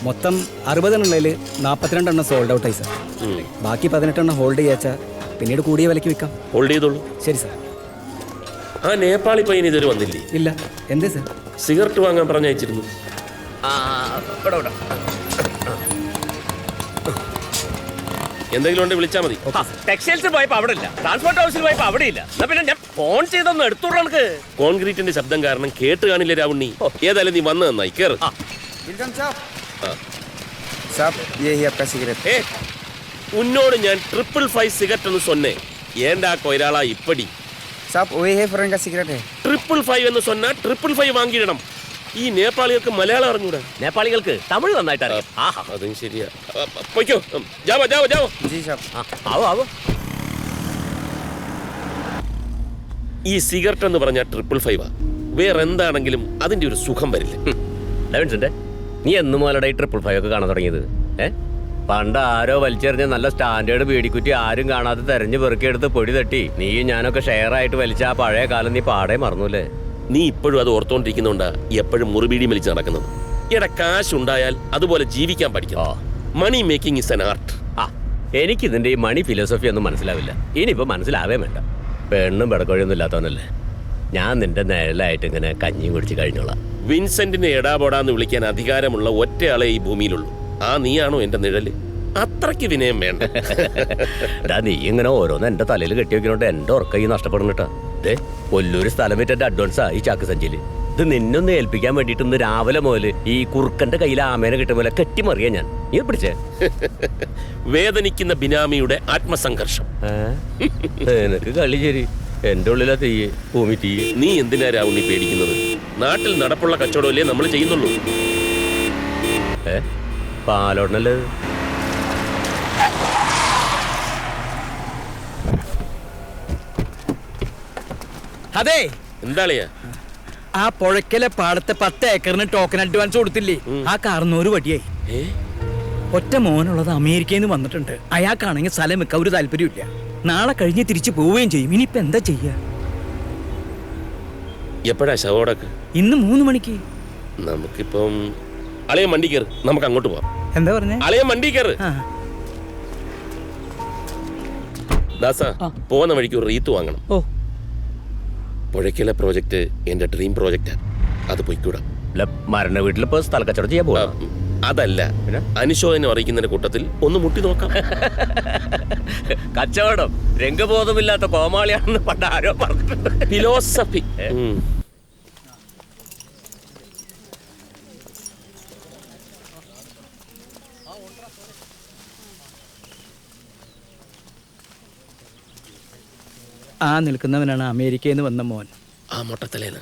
മൊത്തം 60 എണ്ണുള്ളതിൽ 42 എണ്ണം സോൾഡ് ഔട്ടായി സാർ. ബാക്കി 18 എണ്ണം ഹോൾഡ് ചെയ്യാച്ചാൽ പിന്നീട് കൂടിയ വിലയ്ക്ക് വിൽക്കാം. ഹോൾഡ് ചെയ്തോളൂ. ശരി സാർ. ആ നേപ്പാളി പയ്യൻ ഇതുവരെ വന്നില്ലേ? ഇല്ല. എന്തേ സാർ? സിഗരറ്റ് വാങ്ങാൻ പറഞ്ഞയച്ചിരുന്നു. എന്തെങ്കിലും ഉണ്ടെങ്കിൽ വിളിച്ചാൽ മതി. ടെക്സ്റ്റൈൽസിൽ പോയപ്പോ അവിടെ ഇല്ല, ട്രാൻസ്പോർട്ട് ഹൗസിൽ പോയപ്പോ അവിടെ ഇല്ല. പിന്നെ ഞാൻ ഫോൺ ചെയ്തൊന്ന് എടുത്തോളൂ. നമുക്ക് കോൺക്രീറ്റിന്റെ ശബ്ദം കാരണം കേട്ട് കാണില്ല രാവുണ്ണി. ഏതായാലും നീ വന്ന് നന്നായി കേറ്. ഉന്നോട് ഞാൻ 555 സിഗരറ്റ് എന്ന് സൊന്നേ. ഏണ്ടാ കൊയരാളാ ഇപ്പടി 555 എന്ന് സൊന്നാ 555 വാങ്ങിയിടണം. ഈ നേപ്പാളികൾക്ക് മലയാളം അറിഞ്ഞൂടാ. നേപ്പാളികൾക്ക് തമിഴ് നന്നായിട്ട് അറിയാം. അതും ശരിയാ. പൊയ്ക്കോ. Joao Joao Joao. ആവോ ആവോ. ഈ സിഗരറ്റ് എന്ന് പറഞ്ഞാൽ 555. വേറെ എന്താണെങ്കിലും അതിന്റെ ഒരു സുഖം വരില്ല. നീ എന്ന് മുതലടെ 555 ഒക്കെ കാണാൻ തുടങ്ങിയത്? പണ്ട് ആരോ വലിച്ചെറിഞ്ഞ നല്ല സ്റ്റാൻഡേർഡ് ബീഡിക്കുറ്റി ആരും കാണാതെ തെരഞ്ഞു പെറുക്കിയെടുത്ത് പൊടി തട്ടി നീ ഞാനൊക്കെ ഷെയർ ആയിട്ട് വലിച്ച ആ പഴയ കാലം നീ പാടെ മറന്നൂല്ലേ? നീ ഇപ്പോഴും അത് ഓർത്തോണ്ടിരിക്കുന്നുണ്ടാ എപ്പോഴും മുറിബീടി വലിച്ച് നടക്കുന്നത്. എടാ കാശുണ്ടായാൽ അതുപോലെ ജീവിക്കാൻ പഠിക്കണം. Money making is an art. എനിക്കിതിന്റെ ഈ മണി ഫിലോസഫി ഒന്നും മനസ്സിലാവില്ല. ഇനിയിപ്പോ മനസ്സിലാവേ വേണ്ട. പെണ്ണും പെടക്കൊഴിയൊന്നും ഇല്ലാത്തവനല്ലേ ഞാൻ. നിന്റെ നിഴലായിട്ട് ഇങ്ങനെ കഞ്ഞിയും കുടിച്ച് കഴിഞ്ഞോളാം. വിൻസെന്റിനെ എടാപോടാന്ന് വിളിക്കാൻ അധികാരമുള്ള ഒറ്റയാളെ ഈ ഭൂമിയിലുള്ളൂ. ആ നീയാണോ എന്റെ നിഴല്? അത്രയ്ക്ക് വിനയം വേണ്ട. നീ ഇങ്ങനെ ഓരോന്ന് എന്റെ തലയിൽ കെട്ടി വെക്കുന്നോണ്ട് എന്റെ ഉറക്കം ഈ നഷ്ടപ്പെടും കേട്ടാ. കൊല്ലൂര് സ്ഥലം വിറ്റ് എന്റെ അഡ്വാൻസാ ഈ ചാക്ക് സഞ്ചിയില്. ഇത് നിന്നൊന്ന് ഏൽപ്പിക്കാൻ വേണ്ടിട്ട് ഇന്ന് രാവിലെ മുതല് ഈ കുറുക്കന്റെ കയ്യിൽ ആമേനെ കിട്ടുമ്പോൾ കെട്ടിമറിയാ ഞാൻ. നീ പിടിച്ചേ. വേദനിക്കുന്ന ബിനാമിയുടെ ആത്മസംഘർഷം. എനിക്ക് കളി ശരി. എന്റെ ഉള്ളിലാ തീയെ ഭൂമി തീയെ. നീ എന്തിനാ രാവുണ്ണി പേടിക്കുന്നത്? നാട്ടിൽ നടപ്പുള്ള കച്ചവടമല്ലേ നമ്മൾ ചെയ്യുന്നുള്ളൂ. പാലോടനല്ലേ? അതെ. എന്താളിയാ? ആ പുഴക്കലെ പാടത്തെ 10 ഏക്കറിന് ടോക്കൺ അഡ്വാൻസ് കൊടുത്തില്ലേ? ആ 600 വടിയായി. ഒറ്റ മോനുള്ളത് അമേരിക്കയിൽ നിന്ന് വന്നിട്ടുണ്ട്. അയാൾക്കാണെങ്കിൽ സ്ഥലം വെക്കാൻ ഒരു താല്പര്യമില്ല. നാളെ കഴിഞ്ഞ് തിരിച്ചു പോവുകയും ചെയ്യും. ഇനിയിപ്പോ എന്താ ചെയ്യാ? എപ്പോഴാ ശവോടക്ക്? ഇന്ന് 3 മണിക്ക്. നമുക്കിപ്പം അളയ വണ്ടി കയറ്, നമുക്ക് അങ്ങോട്ട് പോവാം. എന്താ പറഞ്ഞേ? അളയ വണ്ടി കയറ്. ദാസ, പോകുന്ന വഴിക്ക് ഒരു റീത്ത് വാങ്ങണം. പുഴയ്ക്കല പ്രോജക്റ്റ് എന്റെ ഡ്രീം പ്രോജക്റ്റാ. അത് പോയിക്കൂടാ. മരണ വീട്ടിലിപ്പോ സ്ഥല കച്ചവടം ചെയ്യാൻ പോവാ. അതല്ല, അനുശോചനം അറിയിക്കുന്നതിന്റെ കൂട്ടത്തിൽ ഒന്ന് മുട്ടി നോക്കാം. കച്ചവടം രംഗബോധമില്ലാത്ത കോമാളിയാണെന്ന് പണ്ട് ആരോ പറഞ്ഞിട്ടുണ്ട്. ഫിലോസഫി. ആ നിൽക്കുന്നവനാണ് അമേരിക്കയിൽ നിന്ന് വന്ന മോൻ. ആ മൊട്ടത്തലേന്ന്.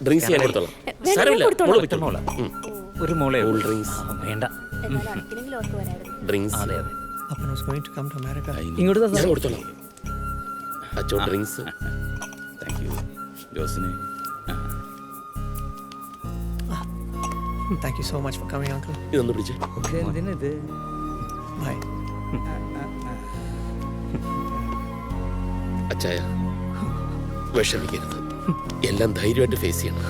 ഡ്രിങ്ക്സ് ഞാൻ കൊടുത്തോളാം. ഒരു മോളെ ഡ്രിങ്ക്സ് വേണ്ട. ഡ്രിങ്ക്സ് ഇങ്ങോട്ട് ഞാൻ കൊടുത്തോളാം. അച്ചോ drinks. Thank you so much for coming, uncle. ഇതൊന്ന് പിടിച്ചേ. Bye. അച്ചായ, വിഷമിക്കരുത്. എല്ലാം ധൈര്യമായിട്ട് ഫേസ് ചെയ്യണം.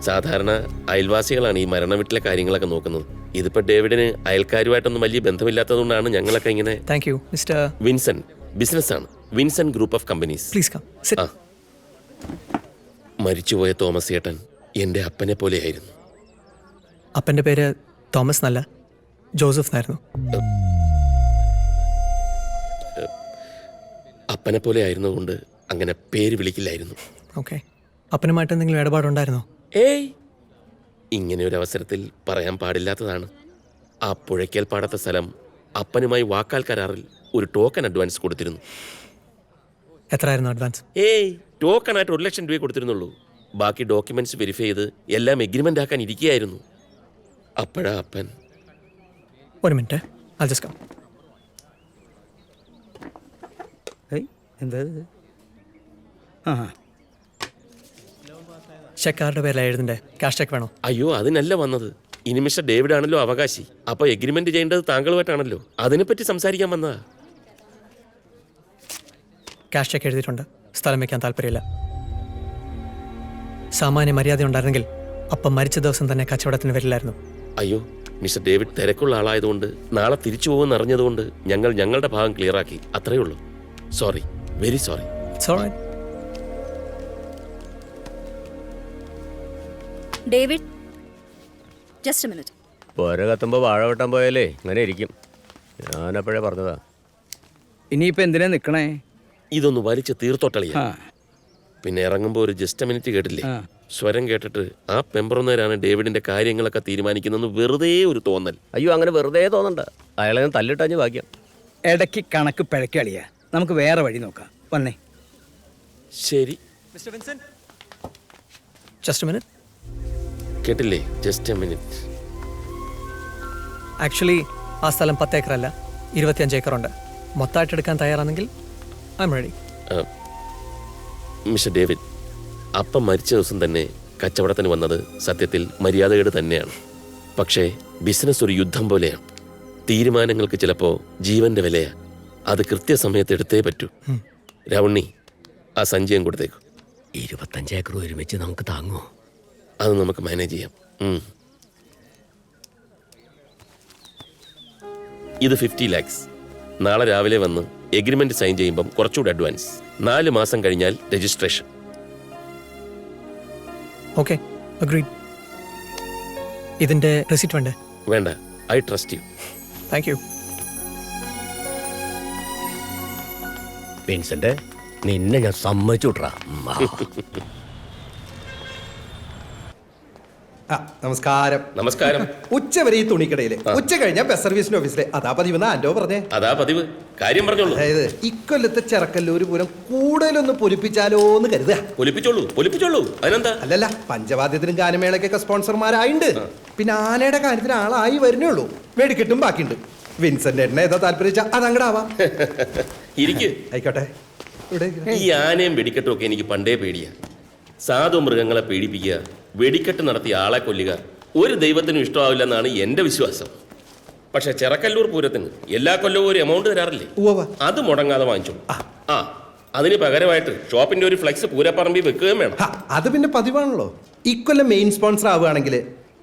സാധാരണ അയൽവാസികളാണ് ഈ മരണ വീട്ടിലെ കാര്യങ്ങളൊക്കെ നോക്കുന്നത്. ഇതിപ്പോ ഡേവിഡിന് അയൽക്കാരുമായിട്ടൊന്നും വലിയ ബന്ധമില്ലാത്തതുകൊണ്ടാണ് ഞങ്ങളൊക്കെ ഇങ്ങനെ. Thank you, Mr. വിൻസെന്റ് ബിസിനസ്സാണ്. Vincent group of companies. Please come. Sit. മരിച്ചുപോയ തോമസ് ഏട്ടൻ എൻ്റെ അപ്പനെ പോലെയായിരുന്നു. അപ്പൻ്റെ പേര് തോമസ് എന്നല്ല, ജോസഫ് എന്നായിരുന്നു. അപ്പനെ പോലെ ആയിരുന്നുകൊണ്ട് അങ്ങനെ പേര് വിളിക്കില്ലായിരുന്നു. ഓക്കെ. അപ്പനുമായിട്ട് എന്തെങ്കിലും ഇടപാടുണ്ടായിരുന്നോ? ഏയ്, ഇങ്ങനെ ഒരു അവസരത്തിൽ പറയാൻ പാടില്ലാത്തതാണ്. ആ പുഴയ്ക്കൽ പാടത്തെ സ്ഥലം അപ്പനുമായി വാക്കാൽ കരാറിൽ ഒരു ടോക്കൺ അഡ്വാൻസ് കൊടുത്തിരുന്നു. എത്രയായിരുന്നു അഡ്വാൻസ്? ഏയ്, ടോക്കണായിട്ട് 1 ലക്ഷം രൂപ കൊടുത്തിരുന്നുള്ളൂ. ബാക്കി ഡോക്യുമെന്റ്സ് വെരിഫൈ ചെയ്ത് എല്ലാം എഗ്രിമെന്റ് ആക്കാൻ ഇരിക്കുകയായിരുന്നു. അപ്പോഴാ അപ്പൻ. ഒരു മിനിറ്റ്, I'll just come. എന്താ ഇത്? ആ ചെക്ക് ആരുടെ പേരിലാണ് എഴുതണ്ടേ? ക്യാഷ് ചെക്ക് വേണോ? അയ്യോ അതിനല്ല വന്നത്. ഇനി മിസ്റ്റർ ഡേവിഡ് ആണല്ലോ അവകാശി. അപ്പൊ എഗ്രിമെന്റ് ചെയ്യേണ്ടത് താങ്കളുമായിട്ടാണല്ലോ. അതിനെപ്പറ്റി സംസാരിക്കാൻ വന്നതാ. ക്യാഷ് ചെക്ക് എഴുതിയിട്ടുണ്ട്. സ്ഥലം വയ്ക്കാൻ താല്പര്യമില്ല. സാമാന്യ മര്യാദ ഉണ്ടായിരുന്നെങ്കിൽ അപ്പം മരിച്ച ദിവസം തന്നെ കച്ചവടത്തിന് വരില്ലായിരുന്നു. അയ്യോ മിസ്റ്റർ ഡേവിഡ് തിരക്കുള്ള ആളായതുകൊണ്ട് നാളെ തിരിച്ചു പോകുമെന്ന് അറിഞ്ഞതുകൊണ്ട് ഞങ്ങൾ ഞങ്ങളുടെ ഭാഗം ക്ലിയർ ആക്കി. അത്രയേ ഉള്ളൂ. Sorry, very sorry. It's all right. David, just A minute. പോര കത്തുമ്പോൾ വാഴ വെട്ടാൻ പോയാലേ ഇങ്ങനെ ഇരിക്കും. ഞാനപ്പോഴേ പറഞ്ഞതാ. ഇനിയിപ്പോ എന്തിനാ നിക്കണേ? ഇതൊന്ന് വലിച്ച് തീർത്തോട്ടളിയ. ആ പിന്നെ ഇറങ്ങുമ്പോൾ ഒരു ജസ്റ്റ് മിനിറ്റ് കേട്ടില്ലേ? ആ. സ്വരം കേട്ടിട്ട് ആ പെമ്പറുന്നവരാണ് ഡേവിഡിന്റെ കാര്യങ്ങളൊക്കെ തീരുമാനിക്കുന്നത് വെറുതെ ഒരു തോന്നൽ. അയ്യോ അങ്ങനെ വെറുതെ തോന്നണ്ട. അയാളെ ഞാൻ തല്ലിട്ടഞ്ഞ് ഭാഗ്യം. ഇടയ്ക്ക് കണക്ക് പിഴക്കളിയാ. നമുക്ക് വേറെ വഴി നോക്കാം. വന്നേ. ശരി, Just a minute. കേട്ടില്ലേ? Just A minute. ആക്ച്വലി ആ സ്ഥലം 10 ഏക്കറല്ല, 25 ഏക്കറുണ്ട്. മൊത്തമായിട്ട് എടുക്കാൻ തയ്യാറാണെങ്കിൽ I am ready. Mister David, അപ്പം മരിച്ച ദിവസം തന്നെ കച്ചവടത്തിന് വന്നത് സത്യത്തിൽ മര്യാദകേട് തന്നെയാണ്. പക്ഷേ ബിസിനസ് ഒരു യുദ്ധം പോലെയാണ്. തീരുമാനങ്ങൾക്ക് ചിലപ്പോൾ ജീവന്റെ വിലയാ. അത് കൃത്യസമയത്ത് എടുത്തേ പറ്റൂ. രാവണ്ണി, ആ സഞ്ചയം കൊടുത്തേക്കു. 25 ഏക്കർ ഒരുമിച്ച് നമുക്ക് താങ്ങുമോ? അത് നമുക്ക് മാനേജ് ചെയ്യാം. ഇത് 50 lakhs. നാളെ രാവിലെ വന്ന് എഗ്രിമെന്റ് സൈൻ ചെയ്യുമ്പം കുറച്ചുകൂടി അഡ്വാൻസ്. 4 മാസം കഴിഞ്ഞാൽ രജിസ്ട്രേഷൻ. Okay, agreed. ഇതിന്റെ റെസിപ്റ്റ് വേണ്ടേ? വേണ്ട, I trust you. Thank you. Vincent, നിന്നെ ഞാൻ സമ്മതിച്ചു വിട്രാ. നമസ്കാരം. നമസ്കാരം. ഉച്ച വരെ ഈ തുണിക്കടയില്, ഉച്ച കഴിഞ്ഞ ബസ് സർവീസിന്റെ ഓഫീസിലെ. അതാ പതിവ് ആൻഡോ പറഞ്ഞേ. അതാ പതിവ്. കാര്യം പറഞ്ഞോളൂ. അതായത് ഇക്കൊല്ലത്തെ ചെറക്കല്ലൂര് പൂരം കൂടുതലൊന്ന് പൊലിപ്പിച്ചാലോ എന്ന് കരുതുക. പൊലിപ്പിച്ചോളൂ. അതിനെന്താ? അല്ലല്ല, പഞ്ചവാദ്യത്തിനും ഗാനമേളക്കൊക്കെ സ്പോൺസർമാരായിണ്ട്. പിന്നെ ആനയുടെ കാര്യത്തിന് ആളായി വരുന്നേ ഉള്ളൂ. വെടിക്കെട്ടും ബാക്കിയുണ്ട്. വിൻസെന്റ് ഏട്ടനെ ഏതാ താല്പര്യം അതങ്ങടാവാം. ഇരിക്ക്. ആയിക്കോട്ടെ. ഇവിടെ ഇരിക്ക്. ഈ ആനയും വെടിക്കെട്ടും ഒക്കെ എനിക്ക് പണ്ടേ പേടിയാ. സാധു മൃഗങ്ങളെ പീഡിപ്പിക്കുക, വെടിക്കെട്ട് നടത്തി ആളെ കൊല്ലുക ഒരു ദൈവത്തിനും ഇഷ്ടമാവില്ലെന്നാണ് എൻ്റെ വിശ്വാസം. പക്ഷെ ചെറക്കല്ലൂർ പൂരത്തിന് എല്ലാ കൊല്ലവും ഒരു എമൗണ്ട് തരാറില്ലേ? ഉവ്വ. അത് മുടങ്ങാതെ വാങ്ങിച്ചോളൂ. അതിന് പകരമായിട്ട് ഷോപ്പിന്റെ ഒരു ഫ്ലെക്സ് പൂരപ്പറമ്പിൽ വെക്കുകയും വേണം. അത് പിന്നെ പതിവാണല്ലോ. ഇക്കൊല്ലം മെയിൻ സ്പോൺസർ ആവുകയാണെങ്കിൽ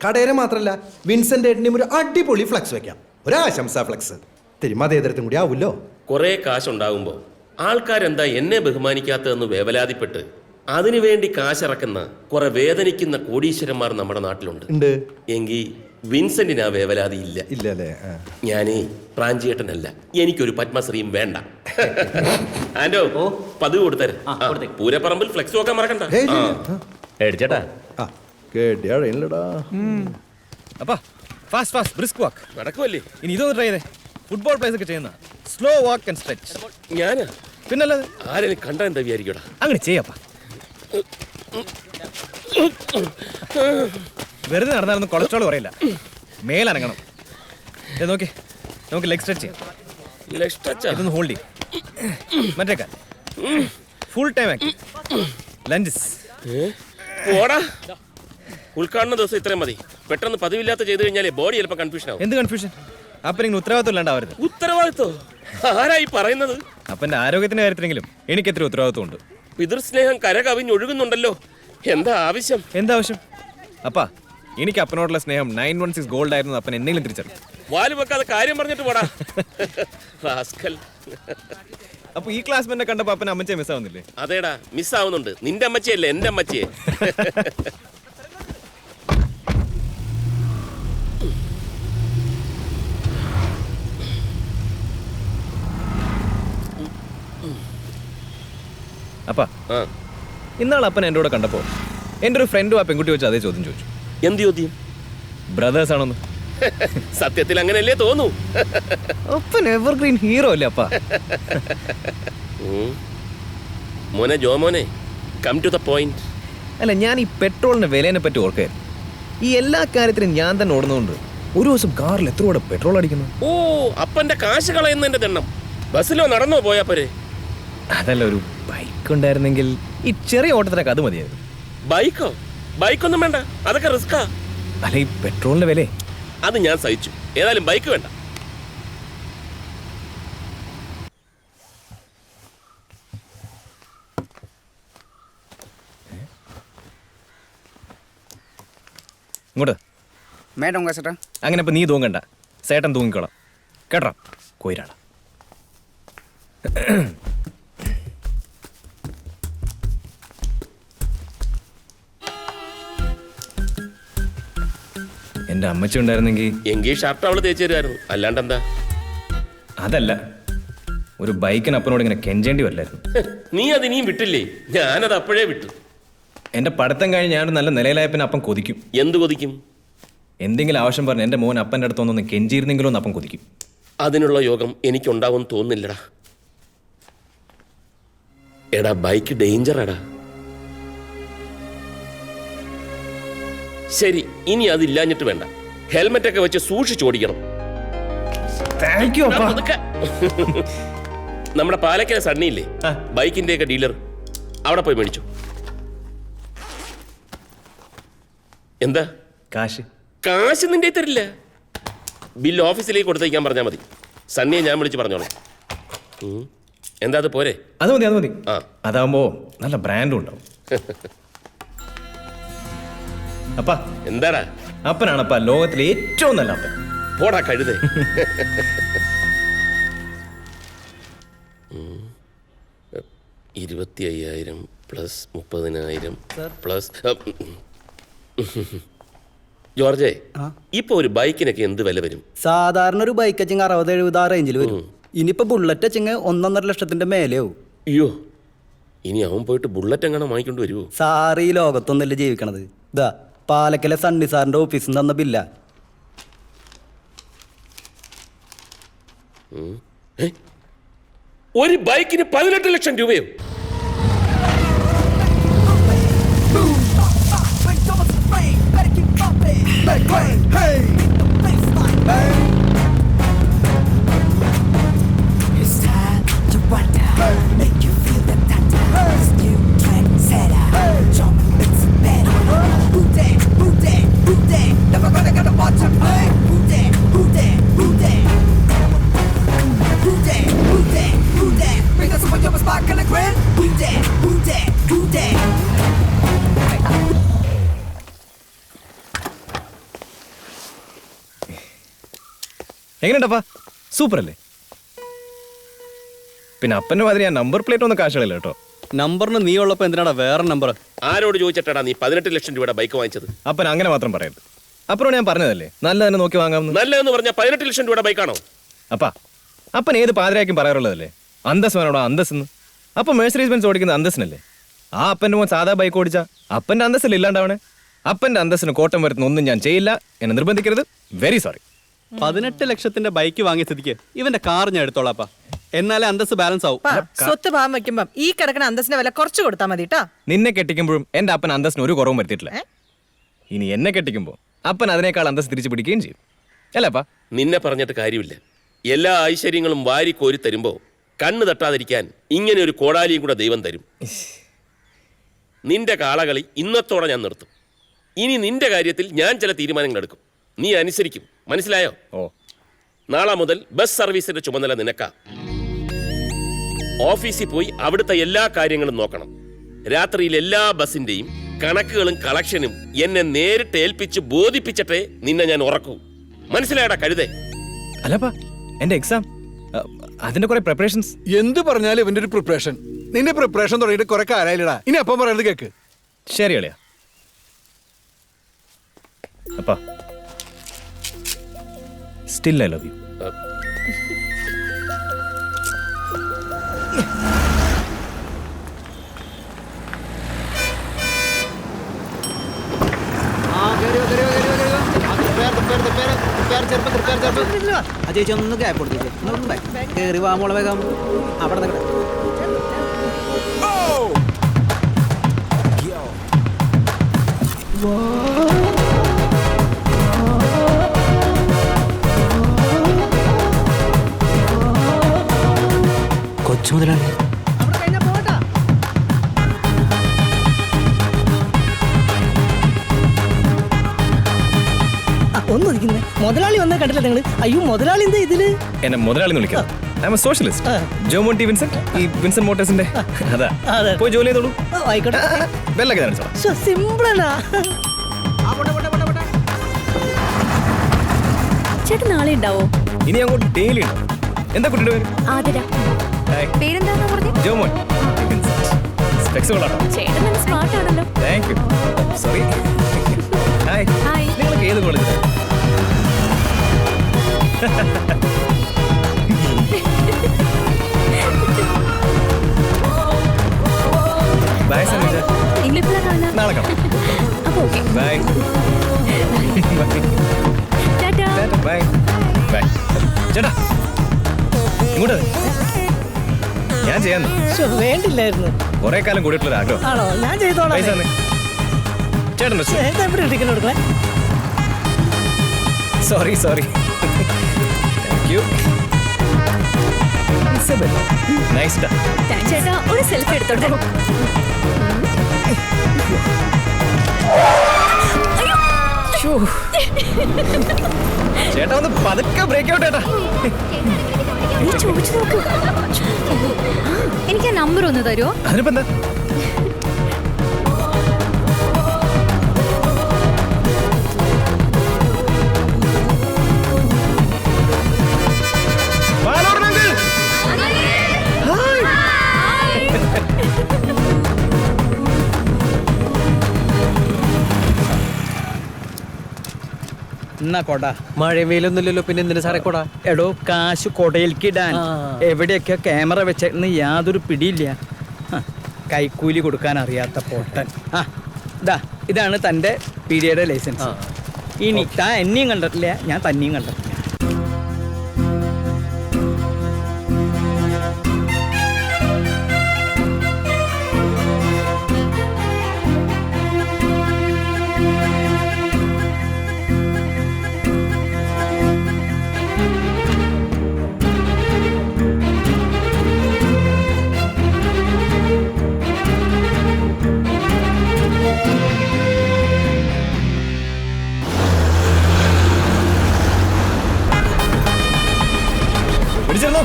കടേരെ മാത്രമല്ല വിൻസെന്റ് ഏട്ടനെയും ഒരു അടിപൊളി ഫ്ലെക്സ് വെക്കാം. ഒരാശംസ ഫ്ലെക്സ്. തിരുമാതേതരത്തും കൂടി ആവുമല്ലോ. കുറേ കാശുണ്ടാകുമ്പോൾ ആൾക്കാരെന്താ എന്നെ ബഹുമാനിക്കാത്തതെന്ന് വേവലാതിപ്പെട്ട് അതിനുവേണ്ടി കാശിറക്കുന്ന കുറെ വേദനിക്കുന്ന കോടീശ്വരന്മാർ നമ്മുടെ നാട്ടിലുണ്ട്. ഉണ്ട്. എങ്കിൽ വിൻസെന്റിന് ആ വേവലാതി ഇല്ല. ഇല്ലല്ലേ? ഞാനേ പ്രാഞ്ചിയേട്ടനല്ല, എനിക്കൊരു പത്മശ്രീയും വേണ്ട. ആൻഡോ, പതിവ് കൊടുത്തരാം. പൂരപ്പറമ്പിൽ ഫ്ലെക്സ് നോക്കാൻ മറക്കണ്ട. എടിച്ചേട്ടാ, അപ്പാ ഫാസ്റ്റ് ബ്രിസ്ക് വാക്ക് നടക്കുമല്ലേ? ഇനി ഇതൊന്ന് ട്രൈ ചെയ്തേ. ഫുട്ബോൾ പ്ലേസ് ഒക്കെ ചെയ്യുന്ന സ്ലോ വാക്ക് ആൻഡ് സ്ട്രെച്ച്. ഞാനാ? പിന്നല്ലാതെ ആരെയും കണ്ടാ എന്താ വിചാരിക്കടാ? അങ്ങനെ ചെയ്യപ്പാ. വെറുതെ നടന്നാലൊന്നും കൊളസ്ട്രോൾ കുറയില്ല. മേലനങ്ങണം. നോക്കി, നമുക്ക് ലെഗ് സ്ട്രെച്ച് ചെയ്യാം. ഇതൊന്ന് ഹോൾഡ് ചെയ്യും. മറ്റേ കാൽ ഫുൾ ടൈം ആക്കി ലഞ്ചസ്. പോടാ. ഉദ്ഘാടന ദിവസം ഇത്രയും മതി. പെട്ടെന്ന് പതിവില്ലാത്ത ചെയ്തു കഴിഞ്ഞാലേ ബോഡി ചിലപ്പോൾ കൺഫ്യൂഷൻ ആവും. എന്ത് കൺഫ്യൂഷൻ? അപ്പൊ നിങ്ങൾ ഉത്തരവാദിത്വം ഇല്ലാണ്ടാവരുത്. ഉത്തരവാദിത്വം ആരായി പറയുന്നത്? അപ്പന്റെ ആരോഗ്യത്തിന്റെ കാര്യത്തിലെങ്കിലും എനിക്ക് എത്ര ഉത്തരവാദിത്വം ഉണ്ട്. പിതൃസ്നേഹം കരകവിഞ്ഞൊഴുകുന്നുണ്ടല്ലോ. എന്താ ആവശ്യം? എന്താവശ്യം? അപ്പാ, എനിക്ക് അപ്പനോടുള്ള സ്നേഹം 916 ഗോൾഡ് ആയിരുന്നു. അപ്പൻ എന്തെങ്കിലും തിരിച്ചറിയും. വാല് വെക്കാതെ കാര്യം പറഞ്ഞിട്ട് പോടാ. അപ്പൊ ഈ ക്ലാസ്മെന്റിനെ കണ്ടപ്പോ അപ്പൻ അമ്മച്ചയെ മിസ്സാവുന്നില്ലേ? അതേടാ, മിസ്സാവുന്നുണ്ട്. നിന്റെ അമ്മച്ചിയല്ലേ എന്റെ അമ്മച്ചിയെ. അപ്പാ, ഇന്നാൾ അപ്പൻ എൻ്റെ കൂടെ കണ്ടപ്പോ എൻ്റെ ഒരു ഫ്രണ്ടും ആ പെൺകുട്ടി വെച്ച് അതേ ചോദ്യം ചോദിച്ചു. എന്ത് ചോദ്യം? ബ്രദേഴ്സ് ആണെന്ന്. സത്യത്തിൽ അങ്ങനെയല്ലേ തോന്നൂ? അപ്പൻ എവർഗ്രീൻ ഹീറോ അല്ലേ അപ്പാ? മോനെ ജോമോനെ, കം ടു ദ പോയിന്റ്. അല്ല, ഞാൻ ഈ പെട്രോളിന്റെ വിലേനെ പറ്റി ഓർക്കായിരുന്നു. ഈ എല്ലാ കാര്യത്തിനും ഞാൻ തന്നെ ഓടുന്നതുകൊണ്ട് ഒരു ദിവസം കാറിൽ എത്ര കൂടെ പെട്രോൾ അടിക്കുന്നു. ഓ, അപ്പന്റെ കാശ് കളയുന്നതിന്റെ ദണ്ണം. ബസ്സിലോ നടന്നോ പോയാ പോരെ? അതല്ല, ഒരു ബൈക്ക് ഉണ്ടായിരുന്നെങ്കിൽ ഈ ചെറിയ ഓട്ടത്തിനൊക്കെ അത് മതിയായിരുന്നു. ബൈക്കോ? ബൈക്കൊന്നും വേണ്ട, അതൊക്കെ റിസ്ക്കാ. അല്ല, ഈ പെട്രോളിന്റെ വില അത് ഞാൻ സഹിച്ചു. ഏതായാലും ബൈക്ക് വേണ്ട. ഇങ്ങോട്ട് മേഡം ചേട്ടാ. അങ്ങനെ ഇപ്പൊ നീ തൂങ്ങണ്ട, സേട്ടൻ തൂങ്ങിക്കോളാം കേട്ടോ. കോയിരാള എന്റെ അമ്മച്ചി ഉണ്ടായിരുന്നെങ്കിൽ. എങ്കിൽ ഷർട്ട് അവള് തേച്ച് തരുമായിരുന്നു, അല്ലാണ്ട് എന്താ? അതല്ല, ഒരു ബൈക്കിന് അപ്പനോട് ഇങ്ങനെ കെഞ്ചേണ്ടി വരില്ലായിരുന്നു. നീ അത് ഇനിയും വിട്ടില്ലേ? ഞാനത് അപ്പോഴേ വിട്ടു. എന്റെ പഠിത്തം കഴിഞ്ഞ് ഞാനൊരു നല്ല നിലയിലായ പിന്നെ അപ്പം കൊതിക്കും. എന്ത് കൊതിക്കും? എന്തെങ്കിലും ആവശ്യം പറഞ്ഞ് എന്റെ മോൻ അപ്പൻ്റെ അടുത്തൊന്നൊന്ന് കെഞ്ചിയിരുന്നെങ്കിലും ഒന്ന് അപ്പം കൊതിക്കും. അതിനുള്ള യോഗം എനിക്കുണ്ടാവും തോന്നുന്നില്ലടാ. എടാ, ബൈക്ക് ഡേഞ്ചറാടാ. ശരി, ഇനി അതില്ലാഞ്ഞിട്ട് വേണ്ട. ഹെൽമെറ്റ് ഒക്കെ വെച്ച് സൂക്ഷിച്ചോടിക്കണം. നമ്മുടെ പാലക്കര സണ്ണിയില്ലേ, ബൈക്കിന്റെ ഒക്കെ ഡീലർ, അവിടെ പോയി മേടിച്ചു. എന്താ കാശ്? കാശ് നിന്റെ തരില്ല. ബില്ല് ഓഫീസിലേക്ക് കൊടുത്തേക്കാൻ പറഞ്ഞാൽ മതി. സണ്ണിയെ ഞാൻ വിളിച്ച് പറഞ്ഞോളാം. എന്താ, അത് പോരെ? അത് മതി, അത് മതി. ആ, അതാവുമ്പോ നല്ല ബ്രാൻഡും ഉണ്ടാവും. അപ്പാ, എന്താടാ? അപ്പനാണപ്പാ ലോകത്തിലെ ഏറ്റവും നല്ല അപ്പൻ. പോടാ കഴുതേ. 25,000 പ്ലസ് 30,000 പ്ലസ്. ജോർജേ, ഇപ്പൊ ഒരു ബൈക്കിനൊക്കെ എന്ത് വില വരും? സാധാരണ ഒരു ബൈക്ക് വെച്ചെങ്കിൽ 60-70 റേഞ്ചിൽ വരും. ഇനിയിപ്പോ ബുള്ളറ്റ് വെച്ചെങ്കിൽ 1.5 ലക്ഷത്തിന്റെ മേലെയാവും. അയ്യോ, ഇനി അവൻ പോയിട്ട് ബുള്ളറ്റ് എങ്ങനെ വാങ്ങിക്കൊണ്ട് വരുമോ? സാറ് ഈ ലോകത്തൊന്നല്ലേ ജീവിക്കണത്. ഇതാ പാലക്കലെ സണ്ണി സാറിന്റെ ഓഫീസിൽ നിന്ന് തന്ന ബില്ല. ഒരു ബൈക്കിന് 18 ലക്ഷം രൂപയോ? എങ്ങനെയുണ്ടപ്പാ? സൂപ്പർ അല്ലേ? പിന്നെ അപ്പൻ്റെ മാതിരി ഞാൻ നമ്പർ പ്ലേറ്റ് ഒന്നും കാശുകളില്ല കേട്ടോ. നമ്പറിന് നീ ഉള്ളപ്പോ എന്തിനാടാ വേറെ നമ്പർ? ആരോട് ചോദിച്ചിട്ടാടാ നീ 18 ലക്ഷം രൂപയുടെ ബൈക്ക് വാങ്ങിച്ചത്? അപ്പൻ അങ്ങനെ മാത്രം പറയരുത്. അപ്പനോട് ഞാൻ പറഞ്ഞതല്ലേ നല്ല തന്നെ നോക്കി വാങ്ങാമെന്ന്. നല്ലതെന്ന് പറഞ്ഞാൽ 18 ലക്ഷം രൂപയുടെ ബൈക്കാണോ? അപ്പാ, അപ്പൻ ഏത് പാതിരാക്കും പറയാറുള്ളതല്ലേ അന്തസ് വേണോടാ അന്തസ്ന്ന്. അപ്പം മേഴ്സറീസ് ബെൻസ് ഓടിക്കുന്ന അന്തസ്സിനല്ലേ. ആ അപ്പൻ്റെ മോൻ സാധാ ബൈക്ക് ഓടിച്ചാ അപ്പൻ്റെ അന്തസ്സല്ലേ ഇല്ലാണ്ടാവണേ. അപ്പൻ്റെ അന്തസ്സിന് കോട്ടം വരുത്തുന്ന ഒന്നും ഞാൻ ചെയ്യില്ല. എന്നെ നിർബന്ധിക്കരുത്. Very sorry. 18 ലക്ഷത്തിന്റെ ബൈക്ക് വാങ്ങിയ സ്ഥിതിക്ക് ഇവന്റെ കാർ ഞാൻ എടുത്തോളാപ്പാ. എന്നാലേ അന്തസ് ബാലൻസ് ആവും. സ്വത്ത് ഭാഗം വെക്കുമ്പോ ഈ കിടക്കുന്ന അന്തസ്സിന്റെ വില കുറച്ച് കൊടുത്താൽ മതി ട്ടാ. നിന്നെ കെട്ടിക്കുമ്പോഴും എന്റെ അപ്പൻ അന്തസ്സിന് ഒരു കുറവും വരുത്തിയിട്ടില്ല. ഇനി എന്നെ കെട്ടിക്കുമ്പോൾ അപ്പൻ അതിനേക്കാൾ അന്തസ് തിരിച്ചു പിടിക്കുകയും ചെയ്യും. അല്ലപ്പാ? നിന്നെ പറഞ്ഞിട്ട് കാര്യമില്ല. എല്ലാ ഐശ്വര്യങ്ങളും വാരി കോരി തരുമ്പോ കണ്ണ് തട്ടാതിരിക്കാൻ ഇങ്ങനെ ഒരു കോടാലിയും കൂടെ ദൈവം തരും. നിന്റെ കാളകളി ഇന്നത്തോടെ ഞാൻ നിർത്തും. ഇനി നിന്റെ കാര്യത്തിൽ ഞാൻ ചില തീരുമാനങ്ങൾ എടുക്കും. നീ അനുസരിക്കും. മനസ്സിലായോ? ഓ. നാളെ മുതൽ ബസ് സർവീസിന്റെ ചുമതല നിനക്കാ. ഓഫീസിൽ പോയി അവിടുത്തെ എല്ലാ കാര്യങ്ങളും നോക്കണം. രാത്രിയിൽ എല്ലാ ബസിന്റെയും കണക്കുകളും കളക്ഷനും എന്നെ നേരിട്ട് ഏൽപ്പിച്ച് ബോധിപ്പിച്ചിട്ടേ നിന്നെ ഞാൻ ഉറക്കൂ. മനസ്സിലായടാ കഴുതേ? അല്ലപ്പാ, എന്റെ എക്സാം അതിന്റെ കുറെ പ്രിപ്പറേഷൻസ്. എന്ത് പറഞ്ഞാലും ഇവന്റെ ഒരു പ്രിപ്പറേഷൻ. നിന്റെ പ്രിപ്പറേഷൻ തുടങ്ങിയിട്ട് കുറെ കാലായില്ലടാ. ഇനി അപ്പം പറയുന്നത് കേക്ക്. ശരി അളിയാ. അപ്പാ, സ്റ്റിൽ ഐ ലവ് യു. ചേച്ചി ഒന്ന് ഗ്യാപ്പ് കൊടുത്തില്ലേ? കേറി വാ മോളെ വേഗം. അവിടെ നിൽക്കട്ടെ. കൊച്ചു മുതലാണ് ഒന്ന് ഇരിക്കുന്നേ. മുതലാളി വന്നേ കണ്ടില്ല നിങ്ങള്? അയ്യോ മുതലാളി എന്താ ഇതില്? എന്നെ മുതലാളി എന്ന് വിളിക്കാം. I M A socialist. Jomon T Vincent, ഈ വിൻസെന്റ് മോട്ടേഴ്സിന്റെ. അതാ അതെ. പോയി ജോലി ചെയ്തോളൂ. ആയിക്കോട്ടെ. ബെല്ലൊക്കെ ഞാൻ അടിച്ചോളാം. സിമ്പിളാ. ചേട്ടൻ നാളെ ഉണ്ടാവോ? ഇനി അങ്ങോട്ട് ഡെയിലി ഉണ്ടാവും. എന്താ കുട്ടിയുടെ പേര്? ആതിര. പേരെന്താന്ന് പറഞ്ഞു? Jomon T Vincent. സ്പെക്സ് കൊള്ളാട്ടോ. ചേട്ടൻ നല്ല സ്മാർട്ട് ആണല്ലോ. Thank you. Sorry. Hi. Hi. നിങ്ങളൊക്കെ ഏത് കോളേജിലാണ്? ബൈ സനീജ. ഇംഗ്ലീഷിലാ കാണാം. നാളെ കാണാം. അപ്പൊ okay. Bye. Tata. Bye. Bye. ചേട്ടാ ഇങ്ങോട്ട് വരൂ. ഞാൻ ചെയ്യാന്ന് വേണ്ടില്ലായിരുന്നു. കുറെ കാലം കൂടിയിട്ടുള്ള ആഗ്രഹം. ആണോ? ഞാൻ ചെയ്തോളാം. പൈസ തന്നെ. ചേട്ടൻ എവിടെ ഇരിക്കുന്നു കൊടുക്കണേ? Sorry sorry. Thank you. Nice ഡാ. ചേട്ടാ ഒരു സെൽഫി എടുത്തോട്ടെ. ചേട്ടാ ഒന്ന് പതുക്കെ ബ്രേക്ക് ഔട്ട് ചേട്ടാ. നീ ചോദിച്ചു നോക്കൂ. എനിക്ക് ആ നമ്പർ ഒന്ന് തരുമോ? അതിനിപ്പോ എന്താ? എന്നാ കൊട. മഴയും വെയിലൊന്നുമില്ലല്ലോ, പിന്നെ എന്തിനു സാറേ കൊടാ? എടോ കാശ് കൊടയിൽക്കിടാൻ എവിടെയൊക്കെ ക്യാമറ വെച്ചെന്ന് യാതൊരു പിടിയില്ല. കൈക്കൂലി കൊടുക്കാൻ അറിയാത്ത പൊട്ടൻ. ഇതാണ് തൻ്റെ പീഡിയയുടെ ലൈസൻസ്. ഇനി താൻ എന്നെയും കണ്ടിട്ടില്ല, ഞാൻ തന്നെയും കണ്ടിട്ടില്ല. പിടിച്ചിരുന്നോ?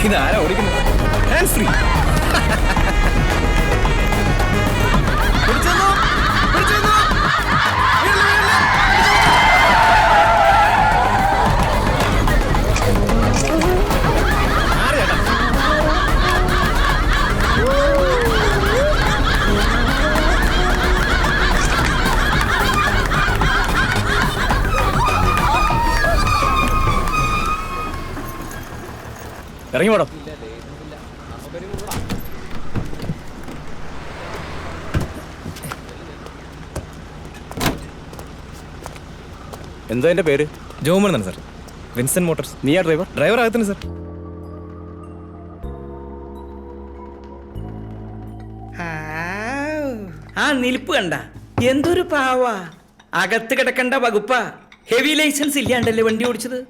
ഇതാരാ ഓടിക്കുന്നത്? Hand free. ഇറങ്ങി പോടാ. എന്താ എന്റെ പേര്? ജോമോൻ എന്നാണ് സാർ. Vincent Motors. നീയാ ഡ്രൈവർ? ഡ്രൈവർ ആകത്തിന് സാർ. ആ നിൽപ്പ് കണ്ട എന്തൊരു പാവാ. അകത്ത് കിടക്കണ്ട വകുപ്പാ. ഹെവി ലൈസൻസ് ഇല്ലാണ്ടല്ലേ വണ്ടി ഓടിച്ചത്.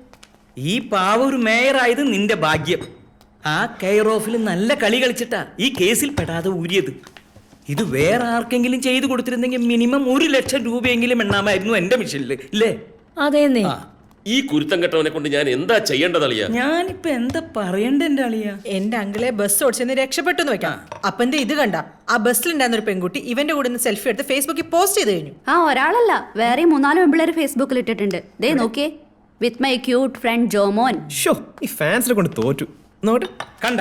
ഈ പാവ ഒരു മേയറായത് നിന്റെ ഭാഗ്യം. ആ കെയർ ഓഫിൽ നല്ല കളി കളിച്ചിട്ടാ ഈ കേസിൽ പെടാതെ ഊരിയത്. ഇത് വേറെ ആർക്കെങ്കിലും ചെയ്തു കൊടുത്തിരുന്നെങ്കിൽ മിനിമം 1 ലക്ഷം രൂപയെങ്കിലും എണ്ണാമായിരുന്നു എന്റെ മിഷനിൽ, ഇല്ലേ? അതേന്നേ. ഈ കുരുത്തം കെട്ടവനെ കൊണ്ട് ഞാൻ എന്താ ചെയ്യേണ്ടതളിയാ? ഞാനിപ്പോ എന്താ പറയണ്ട എന്റെ അളിയ? എന്റെ അങ്കിളെ ബസ് ഓടിച്ചെന്ന് രക്ഷപ്പെട്ടു എന്ന് വെക്കാം. അപ്പന്റെ ഇത് കണ്ട ആ ബസ്സിലുണ്ടായിരുന്ന ഒരു പെൺകുട്ടി ഇവന്റെ കൂടെ നിന്ന് സെൽഫി എടുത്ത് ഫേസ്ബുക്കിൽ പോസ്റ്റ് ചെയ്ത് കഴിഞ്ഞു. ആ ഒരാളല്ല, വേറെ 3-4 പെൺപിള്ളേർ ഫേസ്ബുക്കിൽ ഇട്ടിട്ടുണ്ട്. ദേ നോക്കിയേ, with my cute friend Jomon. Show, ഈ ഫാൻസിനെ കൊണ്ട് തോറ്റു. നോട്ട് കണ്ട,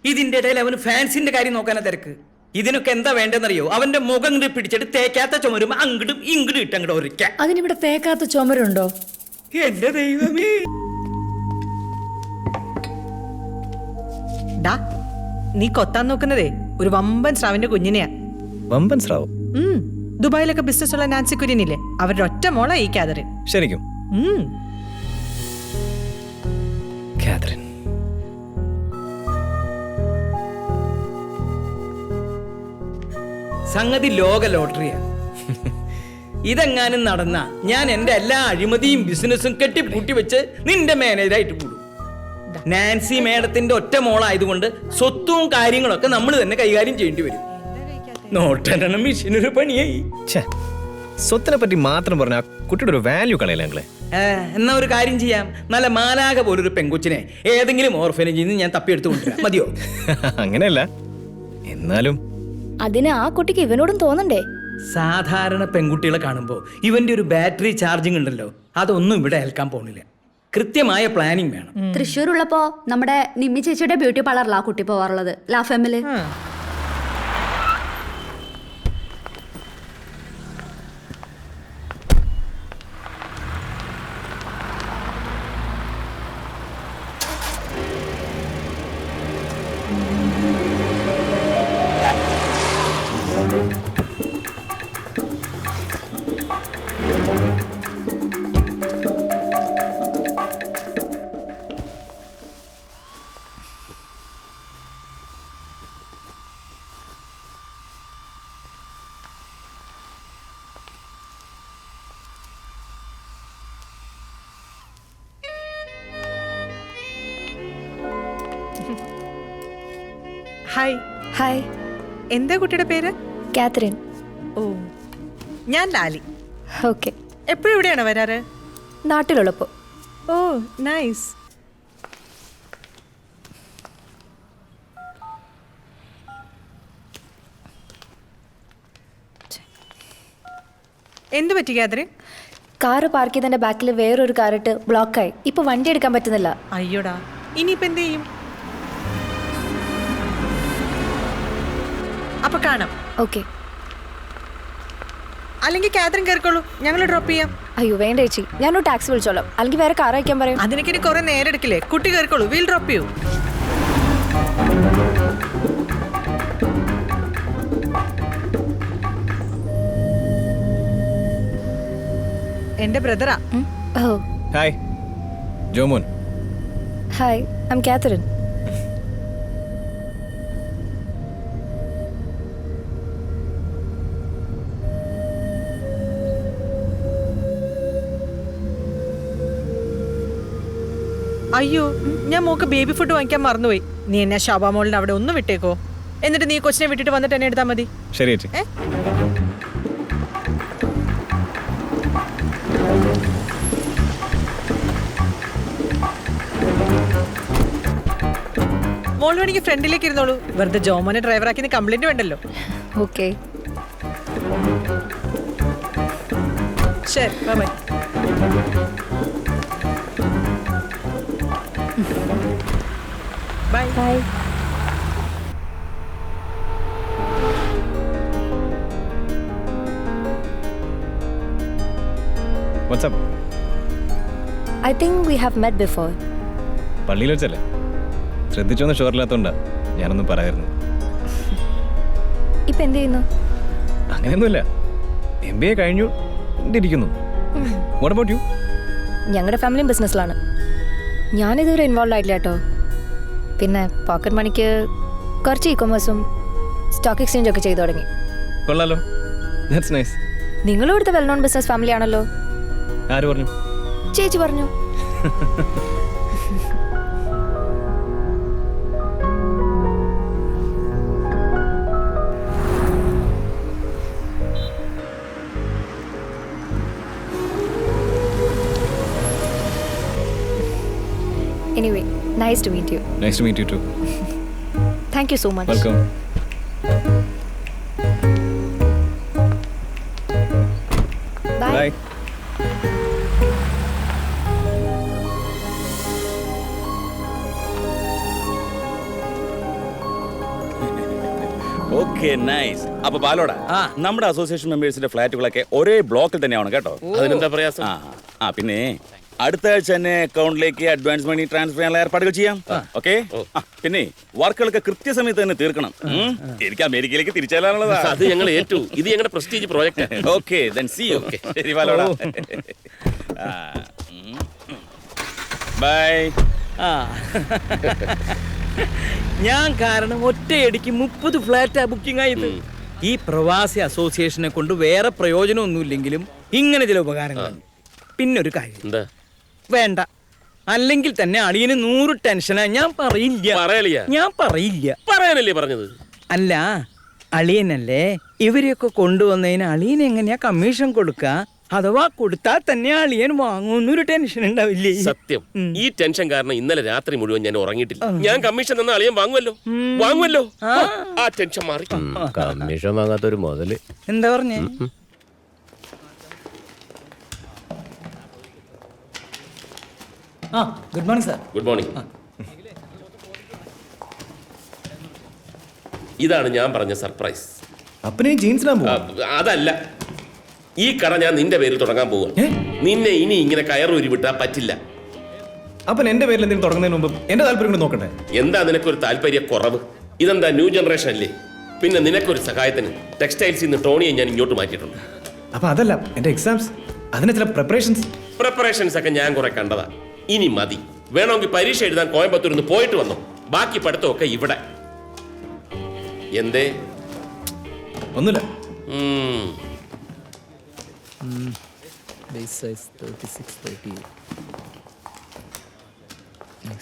ഇതിന്റെ ഇടയിൽ അവന് ഫാൻസിന്റെ കാര്യം നോക്കാനാ തിരക്ക്. ഇതിനൊക്കെ എന്താ വേണ്ടെന്നറിയോ? അവന്റെ മുഖം ഇങ്ങോട്ട് പിടിച്ചിട്ട് തേക്കാത്ത ചുമരും അങ്ങടും ഇങ്ങടും ഇട്ടങ്ങോട്ട് ഒരിക്കാം. അതിനിവിടെ തേക്കാത്ത ചുമരുണ്ടോ? എന്റെ ദൈവമേ. ഡാ, നീ കൊത്താൻ നോക്കുന്നതേ ഒരു വമ്പൻ സ്രാവിന്റെ കുഞ്ഞിനെയാ. വമ്പൻ സ്രാവ്? ദുബായിലൊക്കെ ബിസിനസ് ഉള്ള നാൻസി കുര്യനില്ലേ, അവരുടെ ഒറ്റ മോളാ ഈ കാതറിൻ. ശരിക്കും? കാതറിൻ. സംഗതി ലോക ലോട്ടറിയാ. ഇതെങ്ങാനും നടന്ന ഞാൻ എന്റെ എല്ലാ അഴിമതിയും ബിസിനസ്സും കെട്ടിപ്പൂട്ടി വെച്ച് നിന്റെ മാനേജറായിട്ട് കൂടും. നാൻസി മേഡത്തിന്റെ ഒറ്റ മോളായതുകൊണ്ട് സ്വത്തും കാര്യങ്ങളൊക്കെ നമ്മൾ തന്നെ കൈകാര്യം ചെയ്യേണ്ടി വരും. നോട്ടെണ്ണം മിഷീനൊരു പണിയായി. ഛേ, സ്വത്തിനെ പറ്റി മാത്രം പറഞ്ഞ ആ കുട്ടിയുടെ ഒരു വാല്യൂ കളയില്ല ഞങ്ങളെ. എന്നാ ഒരു കാര്യം ചെയ്യാം, നല്ല മാലാക പോലൊരു പെങ്കൊച്ചിനെ ഏതെങ്കിലും ഓർഫനേജിൽ നിന്ന് ഞാൻ തപ്പിയെടുത്ത് കൊണ്ടുവരാം. മതിയോ? അങ്ങനെയല്ല, എന്നാലും അതിന് ആ കുട്ടിക്ക് ഇവനോടും തോന്നണ്ടേ? സാധാരണ പെൺകുട്ടികളെ കാണുമ്പോൾ ഇവന്റെ ഒരു ബാറ്ററി ചാർജിങ് ഉണ്ടല്ലോ, അതൊന്നും ഇവിടെ ഏൽക്കാൻ പോണില്ല. കൃത്യമായ പ്ലാനിങ് വേണം. തൃശ്ശൂരുള്ളപ്പോ നമ്മുടെ നിമ്മി ചേച്ചിയുടെ ബ്യൂട്ടി പാർലറിലാ കുട്ടി പോവാറുള്ളത്, ലാഫെമ്മില്. ഹായ്. ഹായ്, എന്താ കുട്ടിയുടെ പേര്? കാത്തറിൻ. ഓ, ഞാൻ ലാലി. ഓക്കെ. എപ്പോഴും ഇവിടെയാണോ വരാറ്? നാട്ടിലുള്ളപ്പോ. ഓ, നൈസ്. എന്ത് പറ്റി കാതറിൻ? കാറ് പാർക്ക് ചെയ്തതിന്റെ ബാക്കിൽ വേറൊരു കാറിട്ട് ബ്ലോക്കായി. ഇപ്പൊ വണ്ടി എടുക്കാൻ പറ്റുന്നില്ല. അയ്യോടാ, ഇനിയിപ്പോ എന്ത് ചെയ്യും? അപ്പൊ കാണാം. ഓക്കെ. അല്ലെങ്കിൽ കാതറിൻ കയറിക്കോളൂ, ഞങ്ങൾ ഡ്രോപ്പ് ചെയ്യാം. അയ്യോ വേണ്ട ചേച്ചി, ഞാനൊരു ടാക്സി വിളിച്ചോളാം. അല്ലെങ്കിൽ വേറെ കാർ അയക്കാൻ പറയും. അതിനൊക്കെ ഇനി കുറെ നേരം എടുക്കില്ലേ? കുട്ടി കയറിക്കോളൂ, വീൽ ഡ്രോപ്പ് ചെയ്യൂ. എന്റെ ബ്രദറാ. Oh hi, Jomon. Hi, I am Catherine. അയ്യോ, ഞാൻ മോക്ക് ബേബി ഫുഡ് വാങ്ങിക്കാൻ മറന്നുപോയി. നീ എന്നെ ഷാബാമോളിന് അവിടെ ഒന്ന് വിട്ടേക്കോ. എന്നിട്ട് നീ കൊച്ചിനെ വിട്ടിട്ട് വന്നിട്ട് എന്നെ എടുത്താൽ മതി. ശരി ചേച്ചി. മോൾ വേണമെങ്കിൽ ഫ്രണ്ടിലേക്ക് ഇരുന്നോളൂ. വെറുതെ ജോമോനെ ഡ്രൈവറാക്കി കംപ്ലൈന്റ് വേണ്ടല്ലോ. ഓക്കെ. ശരി, bye. Bye bye. What's up? I think we have met before. പള്ളിയിൽ വെച്ചല്ലേ? ശ്രദ്ധിച്ചൊന്നും ഷുവറില്ലാത്തോണ്ടാ ഞാനൊന്നും പറയായിരുന്നു. ഇപ്പൊ എന്ത് ചെയ്യുന്നു? അങ്ങനെയൊന്നുമില്ല, MBA കഴിഞ്ഞു ഇരിക്കുന്നു. What about you? ഞങ്ങളുടെ ഫാമിലിയും ബിസിനസ്സിലാണ്. ഞാനിതുവരെ ഇൻവോൾവ് ആയിട്ടില്ല കേട്ടോ. പിന്നെ പോക്കറ്റ് മണിക്ക് കുറച്ച് ഇ-കൊമേഴ്സും സ്റ്റോക്ക് എക്സ്ചേഞ്ച് ഒക്കെ ചെയ്തു തുടങ്ങി. കൊള്ളാലോ, ദാറ്റ്സ് നൈസ്. നിങ്ങളും ഇവിടുത്തെ വെൽ നോൺ ബിസിനസ് ഫാമിലി ആണല്ലോ. ആര് പറഞ്ഞു? ചേച്ചി പറഞ്ഞു. Anyway, nice to meet you. Nice to meet you too. Thank you so much. Welcome. Bye. Bye. Okay, nice. അപ്പൊ ബാലോടാ, നമ്മുടെ അസോസിയേഷൻ മെമ്പേഴ്സിന്റെ ഫ്ലാറ്റുകളൊക്കെ ഒരേ ബ്ലോക്കിൽ തന്നെയാണ് കേട്ടോ. അതിനെന്താ പ്രയാസം? പിന്നെ അടുത്ത ആഴ്ച തന്നെ അക്കൗണ്ടിലേക്ക് അഡ്വാൻസ് മണി ട്രാൻസ്ഫർ ചെയ്യാനുള്ള ഏർപ്പാടുകൾ ചെയ്യാം. ഓക്കെ. പിന്നെ വർക്കുകളൊക്കെ കൃത്യസമയത്ത് തന്നെ തീർക്കണം. എനിക്ക് അമേരിക്കയിലേക്ക് തിരിച്ചാലാണുള്ളതാ. അത് ഞങ്ങൾ ഏറ്റു. ഇത് ഞങ്ങളുടെ prestige project. Okay, then see you. ശരി ബാലോടാ, ബൈ. ഞാൻ കാരണം ഒറ്റയടിക്ക് 30 ഫ്ലാറ്റാ ബുക്കിംഗ് ആയത്. ഈ പ്രവാസി അസോസിയേഷനെ കൊണ്ട് വേറെ പ്രയോജനമൊന്നുമില്ലെങ്കിലും ഇങ്ങനെ ചില ഉപകാരങ്ങൾ. പിന്നൊരു കാര്യം, എന്താ? വേണ്ട, അല്ലെങ്കിൽ തന്നെ അളിയന് 100 ടെൻഷനാ. ഞാൻ പറയില്ല. പറയലിയാ? ഞാൻ പറയില്ല. പറയാനല്ലേ പറഞ്ഞത്? അല്ല, അളിയനല്ലേ ഇവരെയൊക്കെ കൊണ്ടുവന്നതിന് അളിയൻ എങ്ങനെയാ കമ്മീഷൻ കൊടുക്കുക? അഥവാ കൊടുത്താൽ തന്നെ അളിയൻ വാങ്ങുന്നൊരു ടെൻഷൻ ഉണ്ടാവില്ലേ? സത്യം, ഈ ടെൻഷൻ കാരണം ഇന്നലെ രാത്രി മുഴുവൻ ഞാൻ ഉറങ്ങിയിട്ടില്ല. ഞാൻ കമ്മീഷൻ തന്ന അളിയൻ വാങ്ങുമല്ലോ. ആ ടെൻഷൻ മാറി. കമ്മീഷൻ വാങ്ങാത്തൊരു മുതല്. എന്താ പറഞ്ഞേ? Good morning sir. Good morning. ഇതാണ് ഞാൻ പറഞ്ഞ സർപ്രൈസ്. അപ്പനെ ജീൻസിലാൻ അതല്ല, ഈ കട ഞാൻ നിന്റെ പേരിൽ തുടങ്ങാൻ പോവുക. നിന്നെ ഇനി ഇങ്ങനെ കയറൂരി വിട്ടാ പറ്റില്ല. അപ്പൻ എന്റെ പേരിൽ എന്തെങ്കിലും തുടങ്ങുന്നതിന് മുമ്പ് എന്റെ താല്പര്യം കൂടി നോക്കണ്ടേ? എന്താ നിനക്കൊരു താല്പര്യ കുറവ്? ഇതെന്താ ന്യൂ ജനറേഷൻ അല്ലേ? പിന്നെ നിനക്കൊരു സഹായത്തിന് ടെക്സ്റ്റൈൽസിൽ നിന്ന് ടോണിയെ ഞാൻ ഇങ്ങോട്ട് മാറ്റിയിട്ടുണ്ട്. അപ്പൊ അതല്ല, എന്റെ എക്സാംസ്, അതിന് ചില പ്രിപ്പറേഷൻസ് ഒക്കെ ഞാൻ കുറെ കണ്ടതാ. ഇനി മതി. വേണമെങ്കിൽ പരീക്ഷ എഴുതാൻ കോയമ്പത്തൂരിൽ നിന്ന് പോയിട്ട് വന്നു. ബാക്കി പഠിത്തമൊക്കെ ഇവിടെ. എന്തേ? ഒന്നുമില്ല.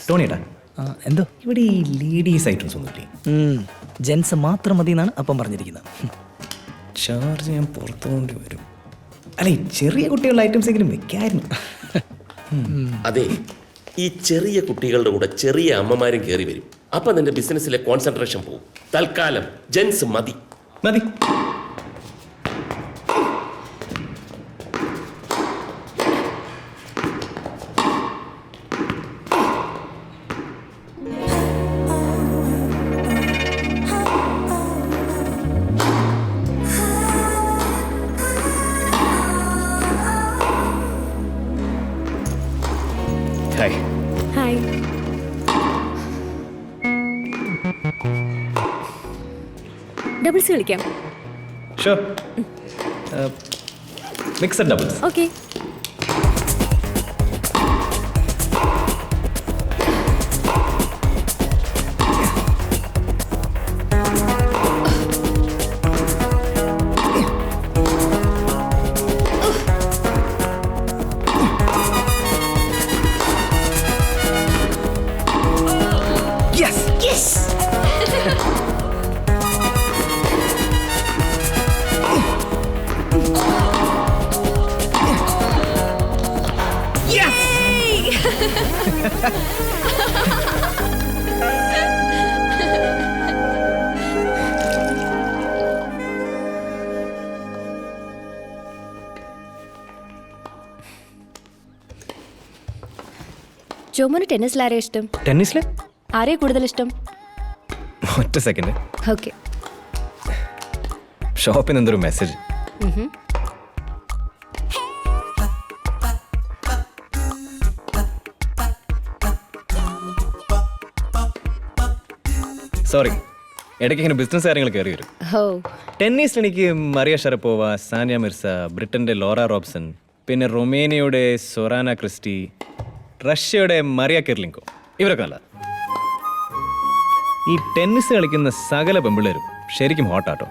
ടോണിയേട്ടാ, എന്തോ ഇവിടെ ഈ ലേഡീസ് ഐറ്റംസ് ഒന്നുമില്ലേ? ജെൻസ് മാത്രം മതി എന്നാണ് അപ്പം പറഞ്ഞിരിക്കുന്നത്. ചാർജ് ഞാൻ പുറത്തു കൊണ്ട് വരും. അല്ല, ഈ ചെറിയ കുട്ടികളുടെ ഐറ്റംസ് എങ്കിലും വെക്കായിരുന്നു. അതെ, ഈ ചെറിയ കുട്ടികളുടെ കൂടെ ചെറിയ അമ്മമാരും കയറി വരും. അപ്പൊ നിന്റെ ബിസിനസ്സിലെ കോൺസെൻട്രേഷൻ പോകും. തൽക്കാലം ജെൻസ് മതി. ഹായ്. ഡബിൾസ് കളിക്കാം. Sure. Mixed doubles. Okay. Jomon ടെന്നീസിൽ ആരെയാ ഇഷ്ടം? ടെന്നീസിലെ ആരെയാ കൂടുതൽ ഇഷ്ടം? ഒറ്റ സെക്കൻഡ്. ഓക്കെ. ഷോപ്പിൽ നിന്ന് എന്തൊരു മെസ്സേജ്. സോറി, ഇടയ്ക്ക് ഇങ്ങനെ ബിസിനസ് കാര്യങ്ങൾ കയറി വരും. ടെന്നീസിൽ എനിക്ക് മറിയ ഷറപ്പോവ, സാനിയ മിർസ, ബ്രിട്ടന്റെ ലോറ റോബ്സൺ, പിന്നെ റൊമേനിയയുടെ സൊറാന ക്രിസ്റ്റി, റഷ്യയുടെ മറിയ കിർലിങ്കോ, ഇവരൊക്കെ നല്ല. ഈ ടെന്നീസ് കളിക്കുന്ന സകല പെമ്പിള്ളേരും ശരിക്കും ഹോട്ടാട്ടോ.